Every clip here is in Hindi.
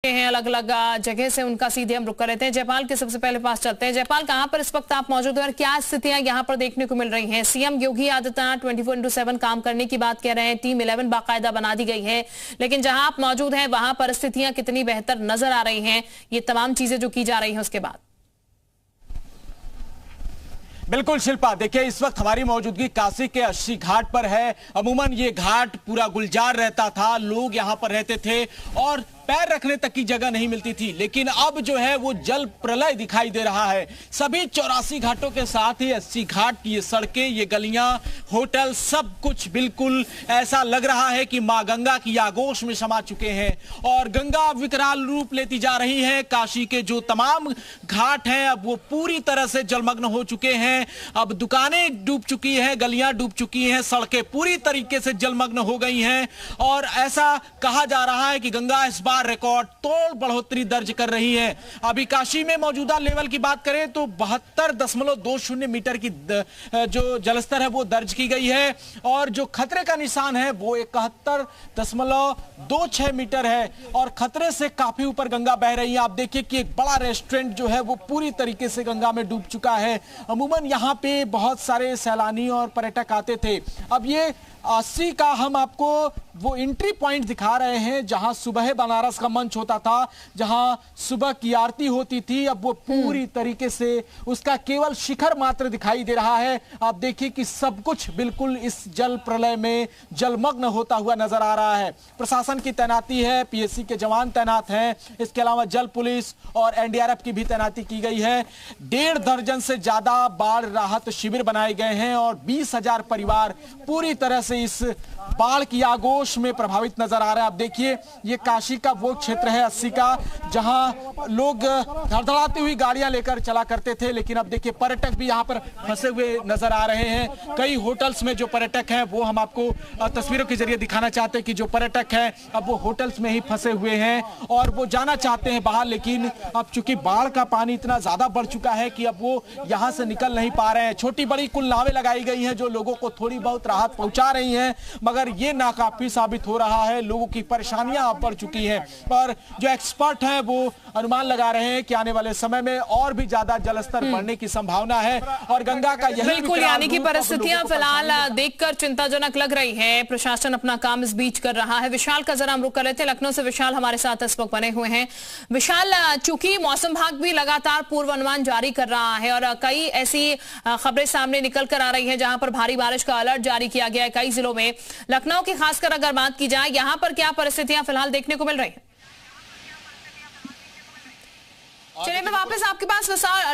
हैं अलग अलग जगह से, उनका सीधे हम रुक कर लेते हैं। जयपाल के सबसे पहले पास चलते हैं। जयपाल, कहां पर इस वक्त आप मौजूद हैं और क्या स्थितियां यहां पर देखने को मिल रही हैं? सीएम योगी आदित्यनाथ 24/7 काम करने की बात कह रहे हैं, टीम 11 बाकायदा बना दी गई है, लेकिन जहां आप मौजूद हैं वहां परिस्थितियां कितनी बेहतर नजर आ रही हैं, ये तमाम चीजें जो की जा रही हैं उसके बाद? बिल्कुल शिल्पा, देखिए इस वक्त हमारी मौजूदगी काशी के अस्सी घाट पर है। अमूमन ये घाट पूरा गुलजार रहता था, लोग यहाँ पर रहते थे और पैर रखने तक की जगह नहीं मिलती थी, लेकिन अब जो है वो जल प्रलय दिखाई दे रहा है। सभी 84 घाटों के साथ ही 80 घाट की ये सड़कें, ये गलियां, होटल, सब कुछ बिल्कुल ऐसा लग रहा है कि मां गंगा की आगोश में समा चुके हैं और गंगा विकराल रूप लेती जा रही है। काशी के जो तमाम घाट हैं अब वो पूरी तरह से जलमग्न हो चुके हैं। अब दुकानें डूब चुकी हैं, गलियां डूब चुकी हैं, सड़कें पूरी तरीके से जलमग्न हो गई हैं और ऐसा कहा जा रहा है कि गंगा इस बार रिकॉर्ड तोड़ बढ़ोतरी दर्ज कर रही है। अभी काशी में मौजूदा लेवल की बात करें तो 72.20 मीटर की जो जलस्तर है वो दर्ज की गई है और जो खतरे का निशान है वो 71.26 मीटर है और खतरे से काफी ऊपर गंगा बह रही है। आप देखिए कि एक बड़ा रेस्टोरेंट जो है वो पूरी तरीके से गंगा में डूब चुका है। अमूमन यहाँ पे बहुत सारे सैलानी और पर्यटक आते थे। अब ये 80 का हम आपको वो एंट्री पॉइंट दिखा रहे हैं जहां सुबह बनारस का मंच होता था, जहां सुबह की आरती होती थी। अब वो पूरी तरीके से उसका केवल शिखर मात्र दिखाई दे रहा है। आप देखिए कि सब कुछ बिल्कुल इस जल प्रलय में जलमग्न होता हुआ नजर आ रहा है। प्रशासन की तैनाती है, पीएससी के जवान तैनात हैं, इसके अलावा जल पुलिस और एनडीआरएफ की भी तैनाती की गई है। 1.5 दर्जन से ज्यादा बाढ़ राहत शिविर बनाए गए हैं और 20,000 परिवार पूरी तरह से इस बाढ़ की आगोश में प्रभावित नजर आ रहा है। आप देखिए ये काशी का वो क्षेत्र है 80 का जहां लोग धड़धड़ाती हुई गाड़ियां लेकर चला करते थे, लेकिन अब देखिए पर्यटक भी यहां पर फंसे हुए नजर आ रहे हैं। कई होटल्स में जो पर्यटक हैं वो हम आपको तस्वीरों के जरिए दिखाना चाहते हैं कि जो पर्यटक हैं अब वो होटल्स में ही फंसे हुए हैं और वो जाना चाहते हैं बाहर, लेकिन अब चूंकि बाढ़ का पानी इतना ज्यादा बढ़ चुका है कि अब वो यहां से निकल नहीं पा रहे हैं। छोटी बड़ी कुल नावें लगाई गई हैं जो लोगों को थोड़ी बहुत राहत पहुंचा रही हैं, मगर ये नाकाफी साबित हो रहा है। लोगों की परेशानियां बढ़ चुकी हैं और जो एक्सपर्ट हैं वो अनुमान लगा रहे हैं कि आने वाले समय में और भी ज्यादा जलस्तर बढ़ने की संभावना है और गंगा का यही बिल्कुल, यानी कि परिस्थितियां फिलहाल देखकर चिंताजनक लग रही है। प्रशासन अपना काम इस बीच कर रहा है। विशाल का जरा हम रुक कर लेते हैं। लखनऊ से विशाल हमारे साथ इस वक्त बने हुए हैं। विशाल, चूंकि मौसम विभाग भी लगातार पूर्वानुमान जारी कर रहा है और कई ऐसी खबरें सामने निकल कर आ रही है जहां पर भारी बारिश का अलर्ट जारी किया गया है कई जिलों में, लखनऊ की खासकर अगर बात की जाए, यहां पर क्या परिस्थितियां फिलहाल देखने को मिल रही हैं? चलिए मैं वापस आपके पास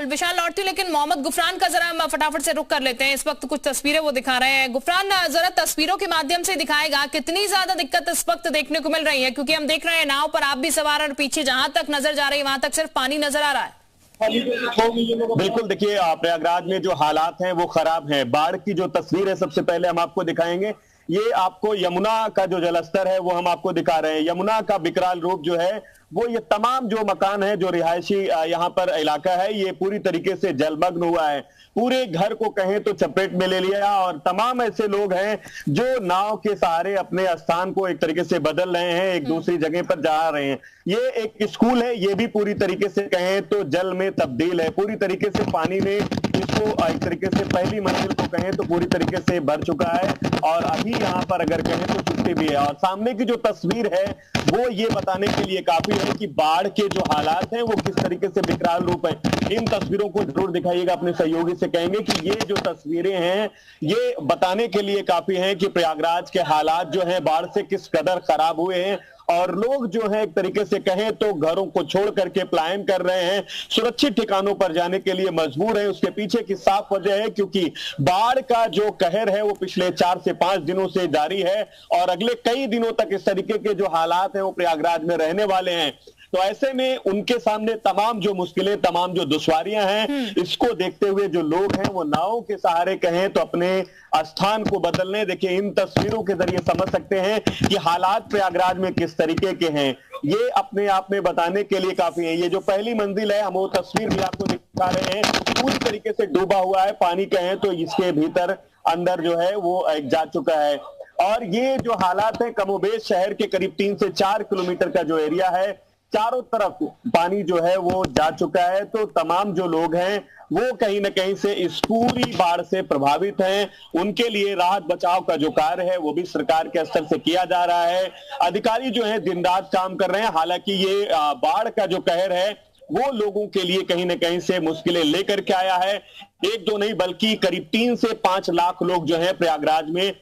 विशाल लौटती हूं, लेकिन मोहम्मद गुफरान का जरा हम फटाफट से रुक कर लेते हैं। इस वक्त कुछ तस्वीरें वो दिखा रहे हैं। गुफरान, जरा तस्वीरों के माध्यम से दिखाएगा कितनी ज्यादा दिक्कत इस वक्त देखने को मिल रही है, क्योंकि हम देख रहे हैं नाव पर आप भी सवार और पीछे जहां तक नजर जा रही है वहां तक सिर्फ पानी नजर आ रहा है। बिल्कुल, देखिए प्रयागराज में जो हालात हैं वो खराब हैं। बाढ़ की जो तस्वीर है सबसे पहले हम आपको दिखाएंगे। ये आपको यमुना का जो जलस्तर है वो हम आपको दिखा रहे हैं। यमुना का विकराल रूप जो है वो ये तमाम जो मकान है, जो रिहायशी यहाँ पर इलाका है, ये पूरी तरीके से जलमग्न हुआ है। पूरे घर को कहें तो चपेट में ले लिया और तमाम ऐसे लोग हैं जो नाव के सहारे अपने स्थान को एक तरीके से बदल रहे हैं, एक दूसरी जगह पर जा रहे हैं। ये एक स्कूल है, ये भी पूरी तरीके से कहें तो जल में तब्दील है। पूरी तरीके से पानी ने इसको एक तरीके से पहली मंजिल को कहें तो पूरी तरीके से भर चुका है और अभी यहाँ पर अगर कहें तो छुट्टी भी है। और सामने की जो तस्वीर है वो ये बताने के लिए काफी है कि बाढ़ के जो हालात हैं वो किस तरीके से विकराल रूप है। इन तस्वीरों को जरूर दिखाइएगा, अपने सहयोगी से कहेंगे कि ये जो तस्वीरें हैं ये बताने के लिए काफी हैं कि प्रयागराज के हालात जो हैं बाढ़ से किस कदर खराब हुए हैं और लोग जो है एक तरीके से कहें तो घरों को छोड़ करके पलायन कर रहे हैं, सुरक्षित ठिकानों पर जाने के लिए मजबूर है। उसके पीछे की साफ वजह है क्योंकि बाढ़ का जो कहर है वो पिछले 4 से 5 दिनों से जारी है और अगले कई दिनों तक इस तरीके के जो हालात हैं वो प्रयागराज में रहने वाले हैं। तो ऐसे में उनके सामने तमाम जो मुश्किलें, तमाम जो दुश्वारियां हैं, इसको देखते हुए जो लोग हैं वो नावों के सहारे कहें तो अपने स्थान को बदलने। देखिए इन तस्वीरों के जरिए समझ सकते हैं कि हालात प्रयागराज में किस तरीके के हैं। ये अपने आप में बताने के लिए काफी है। ये जो पहली मंजिल है हम वो तस्वीर भी आपको दिखा रहे हैं, पूरी तरीके से डूबा हुआ है। पानी कहें तो इसके भीतर अंदर जो है वो जा चुका है और ये जो हालात है कमोबेश शहर के करीब 3 से 4 किलोमीटर का जो एरिया है चारों तरफ पानी जो है वो जा चुका है। तो तमाम जो लोग हैं वो कहीं ना कहीं से इस पूरी बाढ़ से प्रभावित हैं। उनके लिए राहत बचाव का जो कार्य है वो भी सरकार के स्तर से किया जा रहा है। अधिकारी जो है दिन रात काम कर रहे हैं। हालांकि ये बाढ़ का जो कहर है वो लोगों के लिए कहीं ना कहीं से मुश्किलें लेकर के आया है। एक दो नहीं बल्कि करीब 3 से 5 लाख लोग जो है प्रयागराज में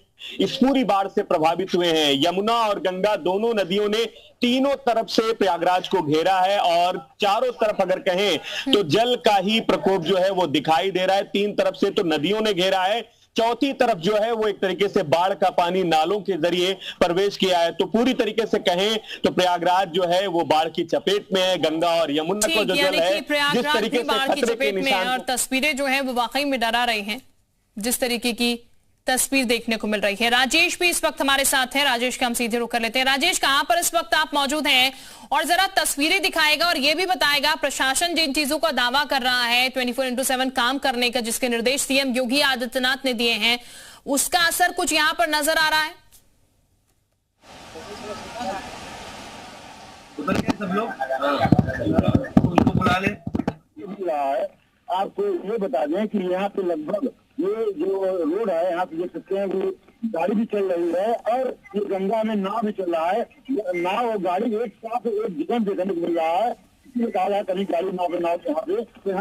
इस पूरी बाढ़ से प्रभावित हुए हैं। यमुना और गंगा दोनों नदियों ने तीनों तरफ से प्रयागराज को घेरा है और चारों तरफ अगर कहें तो जल का ही प्रकोप जो है वो दिखाई दे रहा है। 3 तरफ से तो नदियों ने घेरा है, चौथी तरफ जो है वो एक तरीके से बाढ़ का पानी नालों के जरिए प्रवेश किया है। तो पूरी तरीके से कहें तो प्रयागराज जो है वो बाढ़ की चपेट में है। गंगा और यमुना को जो जल है जिस तरीके से बाढ़ की चपेट में है और तस्वीरें जो है वो वाकई में डरा रही हैं, जिस तरीके की तस्वीर देखने को मिल रही है। राजेश भी इस वक्त हमारे साथ हैं। राजेश का हम सीधे रुख कर लेते हैं। राजेश, कहां पर इस वक्त आप मौजूद हैं और जरा तस्वीरें दिखाएगा और यह भी बताएगा प्रशासन जिन चीजों का दावा कर रहा है 24/7 काम करने का, जिसके निर्देश सीएम योगी आदित्यनाथ ने दिए हैं, उसका असर कुछ यहां पर नजर आ रहा है? सब लोग उनको बुला ले। आपको ये बता दें कि यहाँ पे लगभग ये जो रोड है यहाँ पे देख सकते हैं कि गाड़ी भी चल रही है और ये गंगा में नाव भी चल रहा है। नाव और गाड़ी एक साथ एक जगह देखने को मिल रहा है। इसलिए कहा जाए कभी गाड़ी नाव यहाँ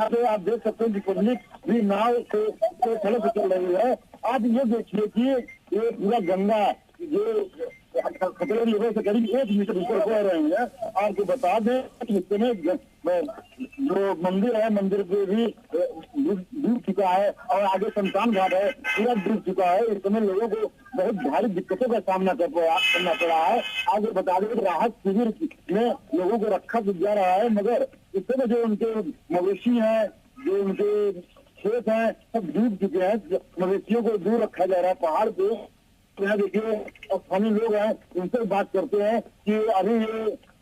पे आप देख सकते हैं कि पब्लिक भी नाव से सड़क से चल रही है। आप ये देखिए कि ये पूरा गंगा जो खतरे लेवल से करीब 1 मीटर ऊपर हो रहे हैं। आपको बता दें कि इस समय जो मंदिर है, मंदिर पे भी डूब चुका है और आगे शमशान घाट है पूरा डूब चुका है। इस समय लोगों को बहुत भारी दिक्कतों का सामना करना पड़ा है। आगे बता दें कि राहत शिविर में लोगों को रखा जा रहा है, मगर इस समय जो उनके मवेशी हैं, जो उनके खेत हैं, सब डूब चुके हैं। मवेशियों को दूर रखा जा रहा है पहाड़ पे। यहाँ देखिए स्थानीय लोग हैं, उनसे बात करते हैं कि अभी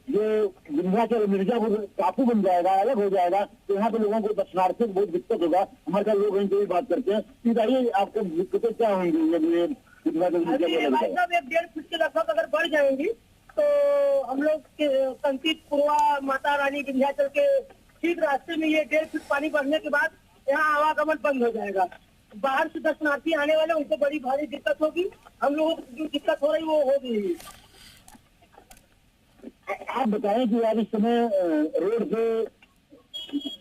ये विंध्याचल मिर्जापुर टापू बन जाएगा, अलग हो जाएगा, तो यहाँ पे लोगों को दर्शनार्थियों को बहुत दिक्कत होगा। हमारे साथ लोग इनसे भी बात करते हैं कि बताइए आपको दिक्कतें क्या होंगी जब ये विंध्याचल मिर्जापुर 1.5 फीट के लगभग अगर बढ़ जाएंगी तो हम लोग कंकीतपुरवा माता रानी विंध्याचल के ठीक रास्ते में ये 1.5 फीट पानी बढ़ने के बाद यहाँ आवागमन बंद हो जाएगा। बाहर से दर्शनार्थी आने वाले उनको बड़ी भारी दिक्कत होगी। हम लोगों को जो दिक्कत हो रही वो होगी। आप बताएं कि आज इस समय रोड पे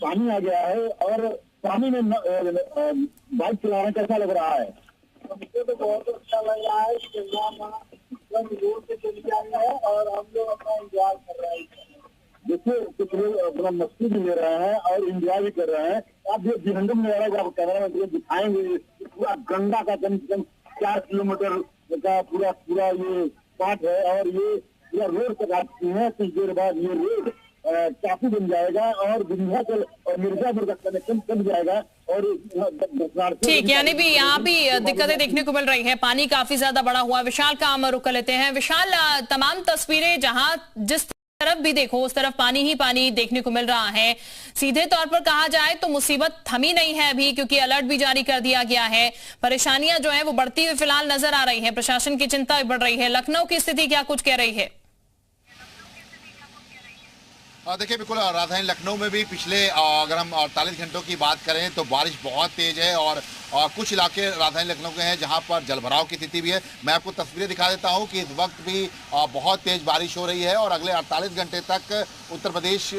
पानी आ गया है और पानी में बाइक चलाना कैसा लग रहा है? हमको तो बहुत अच्छा लग रहा है। रोड पे चल गया है और हम लोग अपना इंतजार कर रहे हैं। देखिए कुछ लोग अपना मस्ती भी ले रहे हैं और इंजॉय भी कर रहे हैं। आप ये विहंगम नजारा आप कैमरा में दिखाएंगे, पूरा गंगा का कम से कम 4 किलोमीटर का पूरा ये पार्ट है और ये पूरा रोड तक आती है। कुछ देर बाद ये रोड टापू बन जाएगा और विंध्याचल और मिर्जापुर का कनेक्शन कट जाएगा। और ठीक, यानी भी यहाँ भी दिक्कतें देखने को मिल रही है। पानी काफी ज्यादा बढ़ा हुआ। विशाल का हम रुख कर लेते हैं। विशाल, तमाम तस्वीरें जहां जिस तरफ भी देखो उस तरफ पानी ही पानी देखने को मिल रहा है। सीधे तौर पर कहा जाए तो मुसीबत थमी नहीं है अभी, क्योंकि अलर्ट भी जारी कर दिया गया है। परेशानियां जो है वो बढ़ती हुई फिलहाल नजर आ रही है। प्रशासन की चिंता भी बढ़ रही है। लखनऊ की स्थिति क्या कुछ कह रही है? देखिए बिल्कुल राजधानी लखनऊ में भी पिछले अगर हम 48 घंटों की बात करें तो बारिश बहुत तेज है और कुछ इलाके राजधानी लखनऊ के हैं जहां पर जलभराव की स्थिति भी है। मैं आपको तस्वीरें दिखा देता हूं कि इस वक्त भी बहुत तेज बारिश हो रही है और अगले 48 घंटे तक उत्तर प्रदेश